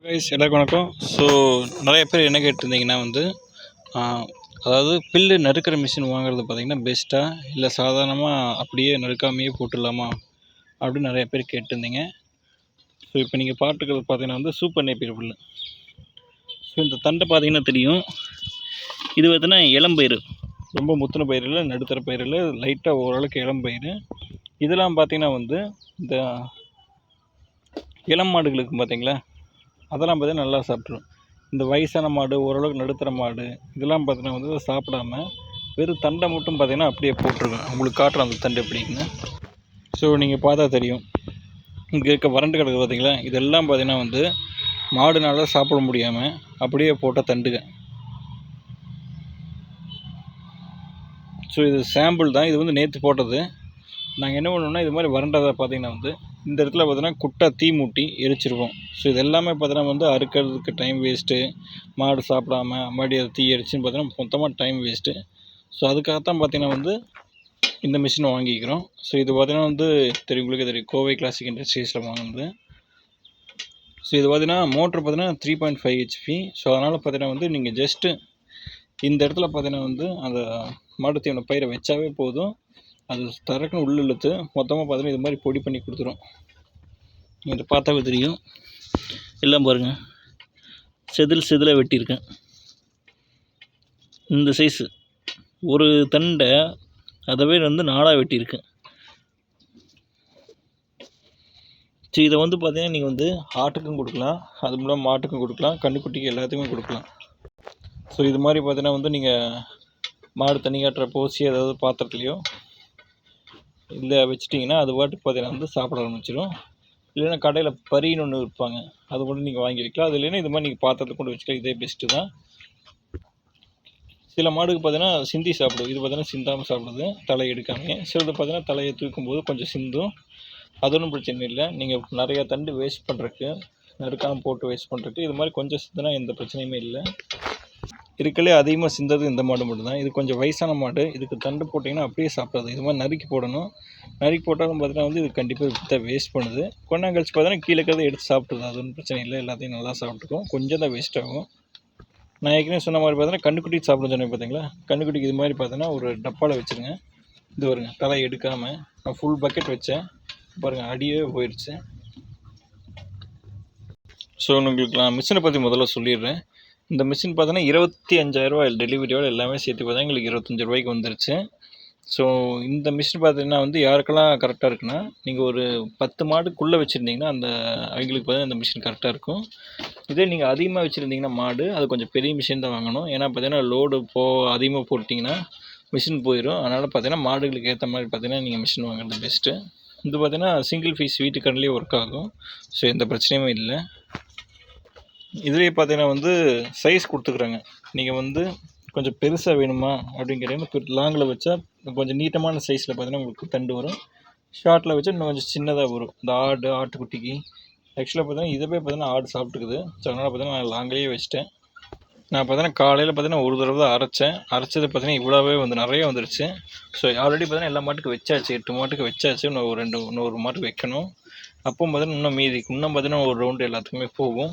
Guys எல்லாருக்கும் வணக்கம். So நிறைய பேர் என்ன கேட்டிருந்தீங்கன்னா அதாவது புல்லு நறுக்கிற மிஷின் வாங்குறது பார்த்தீங்கன்னா பெஸ்ட்டாக இல்லை சாதாரணமாக அப்படியே நறுக்காமையே போட்டுடலாமா அப்படின்னு நிறைய பேர் கேட்டிருந்தீங்க. ஸோ இப்போ நீங்கள் பார்த்துக்கிறது பார்த்தீங்கன்னா சூப்பர் நேப்பியர் புல்லு. ஸோ இந்த தண்டை பார்த்தீங்கன்னா தெரியும். இது பார்த்தீங்கன்னா இளம்பயிறு, ரொம்ப முத்தின பயிர் இல்லை, நடுத்தர பயிர் இல்லை, லைட்டாக ஓரளவுக்கு இளம்பயிறு. இதெல்லாம் பார்த்தீங்கன்னா இந்த இளம் மாடுகளுக்கு பார்த்தீங்களா, அதெல்லாம் பார்த்தீங்கன்னா நல்லா சாப்பிட்ரும். இந்த வயசான மாடு, ஓரளவுக்கு நடுத்தர மாடு, இதெல்லாம் பார்த்தீங்கன்னா சாப்பிடாம வெறும் தண்டை மட்டும் பார்த்தீங்கன்னா அப்படியே போட்டிருக்கேன். உங்களுக்கு காட்டுறேன் அந்த தண்டை எப்படின்னு. ஸோ நீங்கள் பார்த்தா தெரியும், இங்கே இருக்க வறண்டு கிடக்கு பார்த்தீங்களா, இதெல்லாம் பார்த்தீங்கன்னா மாடுனால சாப்பிட முடியாமல் அப்படியே போட்ட தண்டுங்க. ஸோ இது சாம்பிள் தான், இது நேற்று போட்டது. நாங்கள் என்ன பண்ணுவோம்னா, இது மாதிரி வறண்டதை பார்த்தீங்கன்னா இந்த இடத்துல பார்த்தீங்கன்னா குட்டை தீ மூட்டி எரிச்சிருவோம். ஸோ இது எல்லாமே பார்த்தீங்கன்னா அறுக்கிறதுக்கு டைம் வேஸ்ட்டு, மாடு சாப்பிடாம மறுபடியும் அதை தீ எரிச்சின்னு பார்த்தீங்கன்னா மொத்தமாக டைம் வேஸ்ட்டு. ஸோ அதுக்காகத்தான் பார்த்தீங்கன்னா இந்த மிஷினை வாங்கிக்கிறோம். ஸோ இது பார்த்தீங்கன்னா தெரியும், உங்களுக்கு தெரியும், கோவை கிளாசிக் இண்டஸ்ட்ரீஸில் வாங்கினது. ஸோ இது பார்த்தீங்கன்னா மோட்ரு பார்த்தீங்கன்னா 3.5 HP. ஸோ அதனால் பார்த்தீங்கன்னா நீங்கள் ஜஸ்ட்டு இந்த இடத்துல பார்த்தீங்கன்னா அந்த மாடு தீவன பயிரை வச்சாவே போதும், அது தரக்குன்னு உள்ள இழுத்து மொத்தமாக பார்த்தீங்கன்னா இது மாதிரி பொடி பண்ணி கொடுத்துரும். இதை பார்த்தாவே தெரியும், எல்லாம் பாருங்கள், செதில் வெட்டியிருக்கேன். இந்த சைஸு ஒரு தண்டை அதவே 4ஆக வெட்டியிருக்கேன். சரி, இதை பார்த்தீங்கன்னா நீங்கள் ஆட்டுக்கும் கொடுக்கலாம், அது மூலம் மாட்டுக்கும் கொடுக்கலாம், கன்றுக்குட்டிக்கு எல்லாத்துக்குமே கொடுக்கலாம். ஸோ இது மாதிரி பார்த்தீங்கன்னா நீங்கள் மாடு தண்ணி காட்டுற போசி ஏதாவது பாத்திரத்துலையோ இல்லை வச்சிட்டிங்கன்னா அது பாட்டுக்கு பார்த்தீங்கன்னா சாப்பிட ஆரம்பிச்சிடும். இல்லைன்னா கடையில் பரின்னு ஒன்று விற்பாங்க, அது கூட நீங்கள் வாங்கி வைக்கலாம். அது இல்லைன்னா இது மாதிரி நீங்கள் பாத்திரத்தை கொண்டு வச்சுக்கலாம், இதே பெஸ்ட்டு தான். சில மாடுக்கு பார்த்தீங்கன்னா சிந்தி சாப்பிடும், இது பார்த்தீங்கன்னா சிந்தாமல் சாப்பிடுது, தலை எடுக்காமல். சிலது பார்த்தீங்கன்னா தலையை தூக்கும்போது கொஞ்சம் சிந்தும், அது ஒன்றும் பிரச்சனை இல்லை. நீங்கள் நிறையா தண்டு வேஸ்ட் பண்ணுறதுக்கு, நறுக்காமல் போட்டு வேஸ்ட் பண்ணுறதுக்கு இது மாதிரி கொஞ்சம் சிந்தினா எந்த பிரச்சனையுமே இல்லை. இருக்கலே அதிகமாக சிந்தது இந்த மாடு மட்டும்தான். இது கொஞ்சம் வயசான மாடு, இதுக்கு தண்டு போட்டிங்கன்னா அப்படியே சாப்பிடாது, இது மாதிரி நறுக்கி போடணும். நறுக்கி போட்டாலும் பார்த்தீங்கன்னா இது கண்டிப்பாக வேஸ்ட் பண்ணுது. கொஞ்ச நாள் கழிச்சு பார்த்தீங்கன்னா கீழே இருக்கிறத எடுத்து சாப்பிடுது, அது ஒன்றும் பிரச்சனை இல்லை, எல்லாத்தையும் நல்லா சாப்பிட்டுக்கும், கொஞ்சம் தான் வேஸ்ட் ஆகும். நான் ஏற்கனவே சொன்ன மாதிரி பார்த்தீங்கன்னா கன்றுக்குட்டிக்கு சாப்பிட சொன்னேன் பார்த்தீங்களா, கன்றுக்குட்டிக்கு இது மாதிரி பார்த்தீங்கன்னா ஒரு டப்பாவில் வச்சுருங்க. இது வருங்க, தலை எடுக்காமல் நான் ஃபுல் பக்கெட் வச்சேன் பாருங்கள், அடியே போயிடுச்சு. ஸோ உங்களுக்கு நான் மிஷினை பற்றி முதல்ல சொல்லிடுறேன். இந்த மிஷின் பார்த்தீங்கன்னா 25,000 டெலிவரியோடு எல்லாமே சேர்த்து பார்த்தா எங்களுக்கு 25 ரூபாய்க்கு வந்துருச்சு. ஸோ இந்த மிஷின் பார்த்தீங்கன்னா யாருக்கெல்லாம் கரெக்டாக இருக்குன்னா, நீங்கள் ஒரு 10 மாடுக்குள்ளே வச்சுருந்தீங்கன்னா அவங்களுக்கு பார்த்தீங்கன்னா இந்த மிஷின் கரெக்டாக இருக்கும். இதே நீங்கள் அதிகமாக வச்சுருந்தீங்கன்னா மாடு, அது கொஞ்சம் பெரிய மிஷின் தான் வாங்கணும். ஏன்னா பார்த்தீங்கன்னா லோடு அதிகமாக போட்டிங்கன்னா மிஷின் போயிடும். அதனால் பார்த்தீங்கன்னா மாடுகளுக்கு ஏற்ற மாதிரி பார்த்தீங்கன்னா நீங்கள் மிஷின் வாங்குறது பெஸ்ட்டு. இது பார்த்தீங்கன்னா சிங்கிள் ஃபீஸ் வீட்டுக்கரண்ட்லேயே ஒர்க் ஆகும். ஸோ எந்த பிரச்சனையுமே இல்லை. இதுலேயே பார்த்தீங்கன்னா சைஸ் கொடுத்துக்குறாங்க. நீங்கள் கொஞ்சம் பெருசாக வேணுமா அப்படிங்கிறீங்கன்னா லாங்கில் வச்சா கொஞ்சம் நீட்டமான சைஸில் பார்த்தீங்கன்னா உங்களுக்கு தண்டு வரும். ஷார்ட்டில் வச்சா இன்னும் கொஞ்சம் சின்னதாக வரும். இந்த ஆட்டுக்குட்டிக்கு ஆக்சுவலாக பார்த்தீங்கன்னா இதுவே பார்த்தீங்கன்னா ஆடு சாப்பிட்டுக்குது. ஸோ அதனால் பார்த்தீங்கன்னா நான் லாங்கிலேயே வச்சிட்டேன். நான் பார்த்தீங்கன்னா காலையில் பார்த்தீங்கன்னா ஒரு தடவை தான் அரைச்சது பார்த்தீங்கன்னா இவ்வளோவே நிறைய வந்துருச்சு. ஸோ ஆல்ரெடி பார்த்தீங்கன்னா எல்லா மாட்டுக்கு வச்சாச்சு, 8 மாட்டுக்கு வச்சாச்சு. இன்னொரு மாட்டுக்கு வைக்கணும். அப்போ பார்த்தீங்கன்னா இன்னும் பார்த்தீங்கன்னா ஒரு ரவுண்டு எல்லாத்துக்குமே போகும்.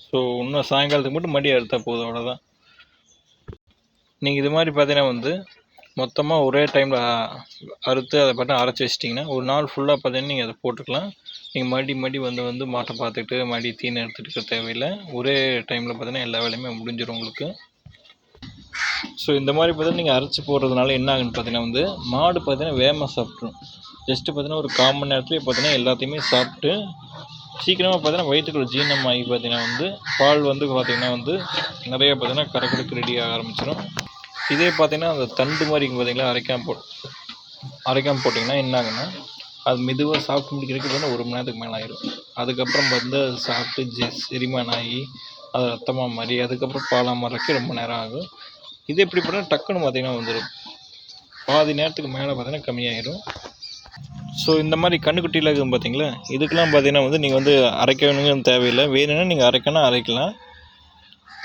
ஸோ இன்னும் சாயங்காலத்துக்கு மட்டும் மடி அறுத்தா போதும், அவ்வளோதான். நீங்கள் இது மாதிரி பார்த்தீங்கன்னா மொத்தமாக ஒரே டைமில் அறுத்து அதை பார்த்தா அரைச்சி வச்சிட்டிங்கன்னா ஒரு நாள் ஃபுல்லாக பார்த்தீங்கன்னா நீங்கள் அதை போட்டுக்கலாம். நீங்கள் மடி மாட்டை பார்த்துக்கிட்டு மடி தீனை எடுத்துகிட்டு இருக்க தேவையில்லை. ஒரே டைமில் பார்த்தீங்கன்னா எல்லா வேலையுமே முடிஞ்சிடும் உங்களுக்கு. ஸோ இந்த மாதிரி பார்த்தீங்கன்னா நீங்கள் அரைச்சி போடுறதுனால என்ன ஆகுன்னு பார்த்தீங்கன்னா மாடு பார்த்தீங்கன்னா வேகமாக சாப்பிட்ரும். ஜஸ்ட்டு பார்த்தீங்கன்னா ஒரு 1/4 மணி நேரத்துலேயே பார்த்தீங்கன்னா எல்லாத்தையுமே சாப்பிட்டு சீக்கிரமாக பார்த்தீங்கன்னா வயிற்றுக்குள்ள ஜீரணம் ஆகி பார்த்தீங்கன்னா பால் பார்த்தீங்கன்னா நிறைய பார்த்தீங்கன்னா கறக்கிறதுக்கு ரெடி ஆக ஆரம்பிச்சிடும். இதே பார்த்தீங்கன்னா அந்த தண்டு மாதிரி பார்த்தீங்களா அரைக்காமல் போட்டிங்கன்னா என்ன ஆகுன்னா, அது மெதுவாக சாப்பிட்டு முடிக்கிறதுக்கு பார்த்தீங்கன்னா 1 மணி நேரத்துக்கு மேலே ஆயிடும். அதுக்கப்புறம் சாப்பிட்டு செரிமானம் ஆகி அது ரத்தமாக மாறி அதுக்கப்புறம் பாலாக மாறக்கு ரொம்ப நேரம் ஆகும். இது எப்படி பண்ணால் டக்குன்னு பார்த்தீங்கன்னா வந்துடும், பாதி நேரத்துக்கு மேலே பார்த்தீங்கன்னா கம்மியாயிடும். ஸோ இந்த மாதிரி கன்றுக்குட்டியில் இருக்குது பார்த்தீங்களா, இதுக்கெல்லாம் பார்த்தீங்கன்னா நீங்கள் அரைக்கணுங்கன்னு தேவையில்லை. வேணும்னா நீங்கள் அரைக்கலாம்.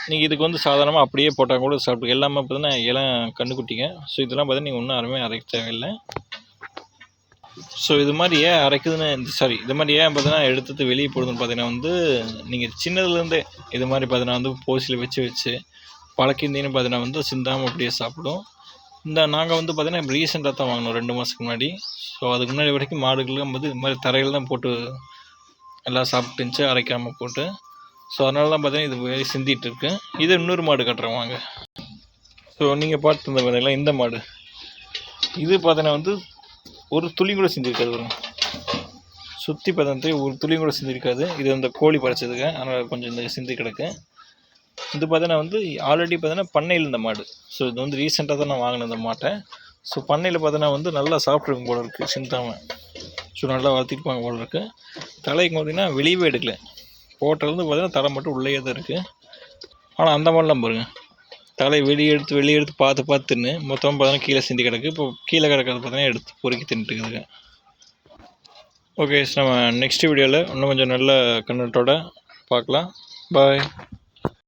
நீங்கள் இதுக்கு சாதாரணமாக அப்படியே போட்டால் கூட சாப்பிட்டு எல்லாமே பார்த்தீங்கன்னா இளம் கன்றுக்குட்டிங்க. ஸோ இதெல்லாம் பார்த்தீங்கன்னா நீங்கள் ஒன்றும் அரைக்க தேவையில்லை. ஸோ இது மாதிரி ஏன் அரைக்குதுன்னு இது மாதிரி ஏன் பார்த்தீங்கன்னா எடுத்து வெளியே போடுதுன்னு பார்த்தீங்கன்னா வந்து நீங்கள் சின்னதுலேருந்தே இது மாதிரி பார்த்தீங்கன்னா வந்து போசியில் வச்சு பழக்கிருந்தீங்கன்னு பார்த்தீங்கன்னா வந்து சிந்தாமல் அப்படியே சாப்பிடும். நாங்கள் வந்து பார்த்தீங்கன்னா ரீசெண்டாக தான் வாங்கினோம் 2 மாதத்துக்கு முன்னாடி. ஸோ அதுக்கு முன்னாடி வரைக்கும் மாடுகளும் வந்து இது மாதிரி தரையில் தான் போட்டு எல்லாம் சாப்பிட்டு இருந்துச்சு, அரைக்காமல் போட்டு. ஸோ அதனால தான் பார்த்தீங்கன்னா இது வெளியே சிந்திட்டு இருக்கு. இது இன்னொரு மாடு கட்டுறேன் வாங்க. ஸோ நீங்கள் பார்த்து பார்த்தீங்களா இந்த மாடு, இது பார்த்தீங்கன்னா வந்து ஒரு துளி கூட சிந்திருக்காது. வரும் சுற்றி பார்த்தா ஒரு துளி கூட சிந்திருக்காது. இது அந்த கோழி பறிச்சதுக்கு, அதனால் கொஞ்சம் இந்த சிந்தி கிடக்கு. இது பார்த்தீங்கன்னா வந்து ஆல்ரெடி பார்த்தீங்கன்னா பண்ணையில் இந்த மாடு. ஸோ இது வந்து ரீசெண்டாக தான் நான் வாங்கினேன் இந்த மாட்டை. ஸோ பண்ணையில் பார்த்தீங்கன்னா வந்து நல்லா சாப்பிட்ருக்கும் போல இருக்குது சிந்தாமல். ஸோ நல்லா வளர்த்திருப்பாங்க போல இருக்குது. தலைக்கு பார்த்தீங்கன்னா வெளியவே எடுக்கல, போட்டதுலேருந்து பார்த்தீங்கன்னா தலை மட்டும் உள்ளே தான் இருக்குது. ஆனால் அந்த மாதிரிலாம் பாருங்கள், தலை வெளியே எடுத்து பார்த்து தின்னு மொத்தமாக பார்த்தீங்கன்னா கீழே சிந்தி கிடக்கு. இப்போ கீழே கிடக்கிறது பார்த்தீங்கன்னா எடுத்து பொறுக்கி தின்ட்டுக்குதுங்க. ஓகே, நம்ம நெக்ஸ்ட் வீடியோவில் இன்னும் கொஞ்சம் நல்ல கண்டென்ட்டோட பார்க்கலாம். பாய்.